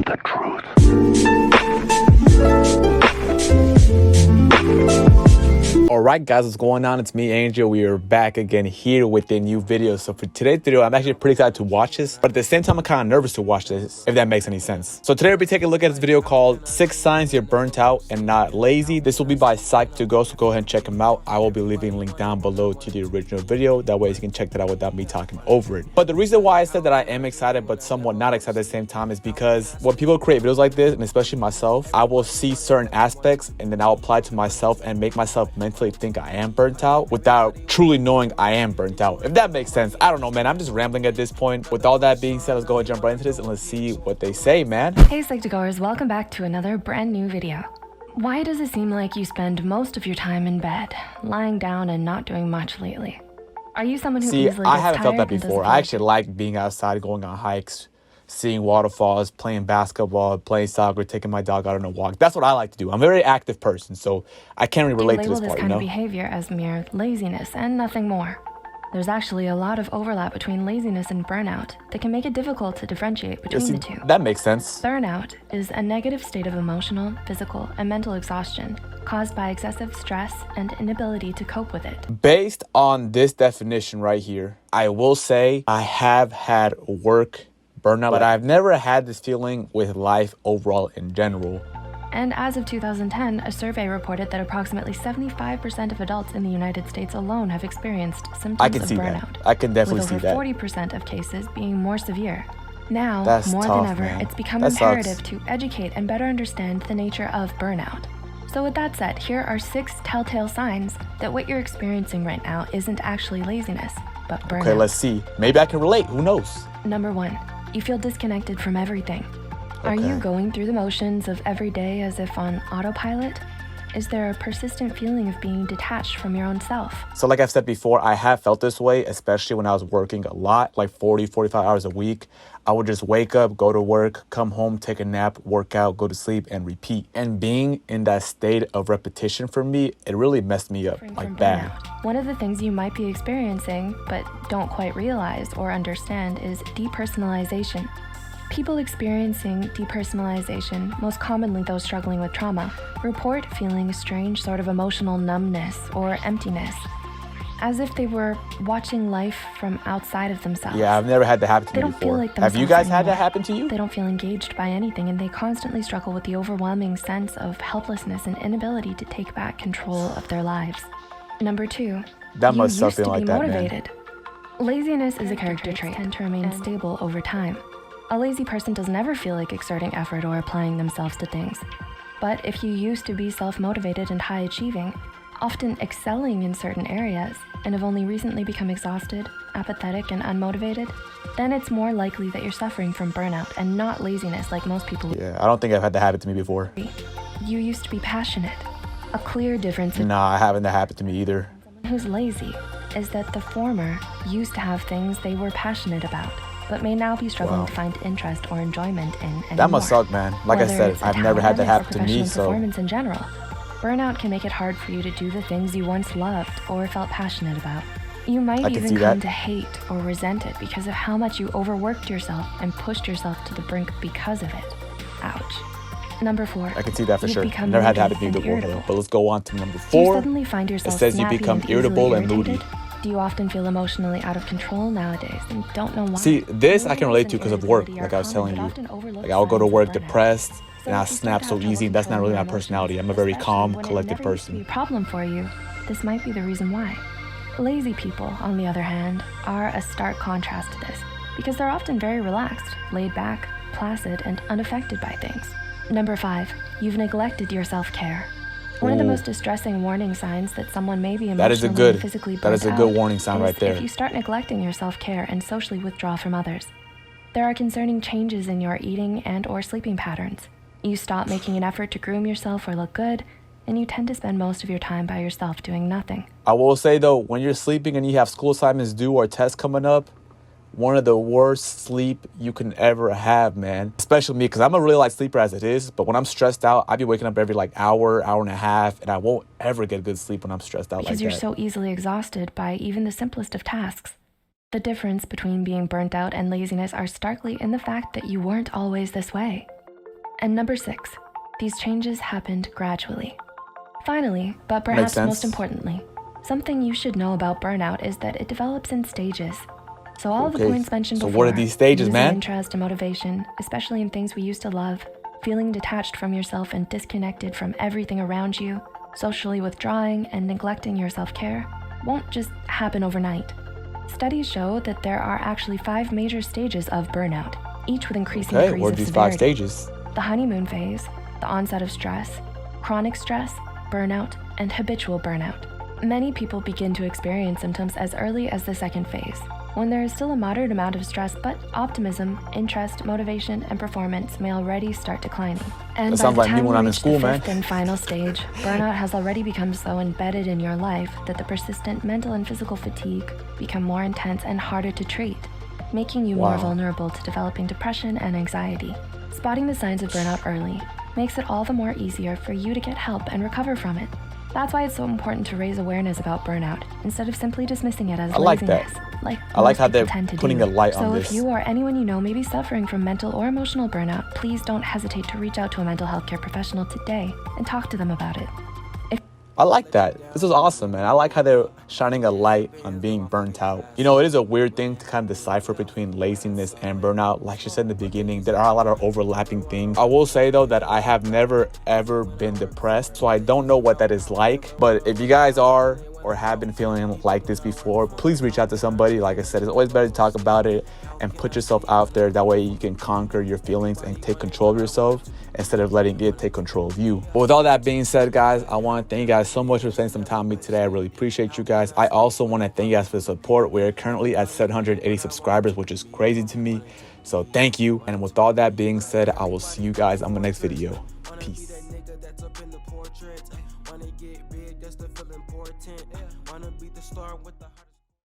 the truth. Alright guys, what's going on? It's me, Angel. We are back again here with a new video. So for today's video, I'm actually pretty excited to watch this, but at the same time, I'm kind of nervous to watch this, if that makes any sense. So today we'll be taking a look at this video called 6 Signs You're Burnt Out and Not Lazy. This will be by Psych2Go, so go ahead and check him out. I will be leaving a link down below to the original video. That way you can check that out without me talking over it. But the reason why I said that I am excited, but somewhat not excited at the same time is because when people create videos like this, and especially myself, I will see certain aspects and then I'll apply to myself and make myself mentally think I am burnt out without truly knowing I am burnt out, if that makes sense. I don't know, man. I'm just rambling at this point. With all that being said, let's go ahead and jump right into this and let's see what they say, man. Hey Psych2Goers, welcome back to another brand new video. Why does it seem like you spend most of your time in bed, lying down and not doing much lately? Are you someone who easily gets I haven't felt that tired and before. doesn't I actually like being outside, going on hikes, seeing waterfalls, playing basketball, playing soccer, taking my dog out on a walk. That's what I like to do. I'm a very active person, so I can't really relate to this part, kind of behavior as mere laziness and nothing more. There's actually a lot of overlap between laziness and burnout that can make it difficult to differentiate between the two. That makes sense. Burnout is a negative state of emotional, physical, and mental exhaustion caused by excessive stress and inability to cope with it. Based on this definition right here, I will say I have had work burnout, but I've never had this feeling with life overall in general. And as of 2010, a survey reported that approximately 75% of adults in the United States alone have experienced symptoms of burnout. I can definitely see that. With over 40% of cases being more severe. Now, more tough, than ever, man. It's become imperative to educate and better understand the nature of burnout. So with that said, here are 6 telltale signs that what you're experiencing right now isn't actually laziness, but burnout. Okay, let's see. Maybe I can relate. Who knows? Number 1, you feel disconnected from everything. Are you going through the motions of every day as if on autopilot? Is there a persistent feeling of being detached from your own self? So like I've said before, I have felt this way, especially when I was working a lot, like 40, 45 hours a week. I would just wake up, go to work, come home, take a nap, work out, go to sleep, and repeat. And being in that state of repetition for me, it really messed me up, like bad. One of the things you might be experiencing, but don't quite realize or understand, is depersonalization. People experiencing depersonalization, most commonly those struggling with trauma, report feeling a strange sort of emotional numbness or emptiness, as if they were watching life from outside of themselves. Yeah, I've never had that happen to me before. Feel like themselves have you guys anymore. had that happen to you? They don't feel engaged by anything, and they constantly struggle with the overwhelming sense of helplessness and inability to take back control of their lives. Number 2, That must you suck used to feeling be like that, motivated. Laziness is a character trait and to remain stable over time. A lazy person doesn't ever feel like exerting effort or applying themselves to things. But if you used to be self-motivated and high-achieving, often excelling in certain areas, and have only recently become exhausted, apathetic, and unmotivated, then it's more likely that you're suffering from burnout and not laziness like most people. Yeah, I don't think I've had that happen to me before. You used to be passionate. A clear difference in Nah, I haven't that happened to me either. someone who's lazy is that the former used to have things they were passionate about, but may now be struggling to find interest or enjoyment in anymore. That must suck, man. Like I said, I've never had that happen to me, so performance in general. Burnout can make it hard for you to do the things you once loved or felt passionate about. You might even come to hate or resent it because of how much you overworked yourself and pushed yourself to the brink because of it. Ouch. Number 4. I can see that for sure. Become Never had that happen moody to me and before, irritable. but let's go on to number Do you 4. suddenly find It yourself says you snappy become and irritable easily and moody. irritated? Do you often feel emotionally out of control nowadays and don't know why? See, this I can relate to because of work, like I was telling you. Like I'll go to work depressed and I snap so easy. That's not really my personality. I'm a very calm, collected person. When it never used to be a problem for you, this might be the reason why. Lazy people, on the other hand, are a stark contrast to this because they're often very relaxed, laid back, placid, and unaffected by things. Number 5, you've neglected your self-care. One of the most distressing warning signs that someone may be emotionally and physically burnt out that is a good warning sign right there. If you start neglecting your self-care and socially withdraw from others. There are concerning changes in your eating and or sleeping patterns. You stop making an effort to groom yourself or look good, and you tend to spend most of your time by yourself doing nothing. I will say though, when you're sleeping and you have school assignments due or tests coming up, one of the worst sleep you can ever have, man. Especially me, because I'm a really light sleeper as it is, but when I'm stressed out, I be waking up every hour and a half, and I won't ever get good sleep when I'm stressed out like that. Because you're so easily exhausted by even the simplest of tasks. The difference between being burnt out and laziness are starkly in the fact that you weren't always this way. And number 6, these changes happened gradually. Finally, but perhaps most importantly, something you should know about burnout is that it develops in stages. So all of the points mentioned before, what are these stages, losing man? interest and motivation, especially in things we used to love, feeling detached from yourself and disconnected from everything around you, socially withdrawing and neglecting your self-care, won't just happen overnight. Studies show that there are actually 5 major stages of burnout, each with increasing degrees what are of these severity. 5 stages? The honeymoon phase, the onset of stress, chronic stress, burnout, and habitual burnout. Many people begin to experience symptoms as early as the 2nd phase, when there is still a moderate amount of stress, but optimism, interest, motivation, and performance may already start declining. And That by sounds the like me time when you I'm in reach school, the man. 5th and final stage, burnout has already become so embedded in your life that the persistent mental and physical fatigue become more intense and harder to treat, making you more vulnerable to developing depression and anxiety. Spotting the signs of burnout early makes it all the more easier for you to get help and recover from it. That's why it's so important to raise awareness about burnout instead of simply dismissing it as laziness. I like how they're tend to putting do. a light on So this. if you or anyone you know may be suffering from mental or emotional burnout, please don't hesitate to reach out to a mental health care professional today and talk to them about it. I like that. This is awesome, man. I like how they're shining a light on being burnt out. You know, it is a weird thing to kind of decipher between laziness and burnout. Like she said in the beginning, there are a lot of overlapping things. I will say, though, that I have never, ever been depressed, so I don't know what that is like. But if you guys are or have been feeling like this before, please reach out to somebody. Like I said, it's always better to talk about it and put yourself out there. That way you can conquer your feelings and take control of yourself instead of letting it take control of you. But with all that being said, guys, I want to thank you guys so much for spending some time with me today. I really appreciate you guys. I also want to thank you guys for the support. We're currently at 780 subscribers, which is crazy to me. So thank you. And with all that being said, I will see you guys on the next video. Peace. Wanna get big, that's the feel important. Wanna be the star with the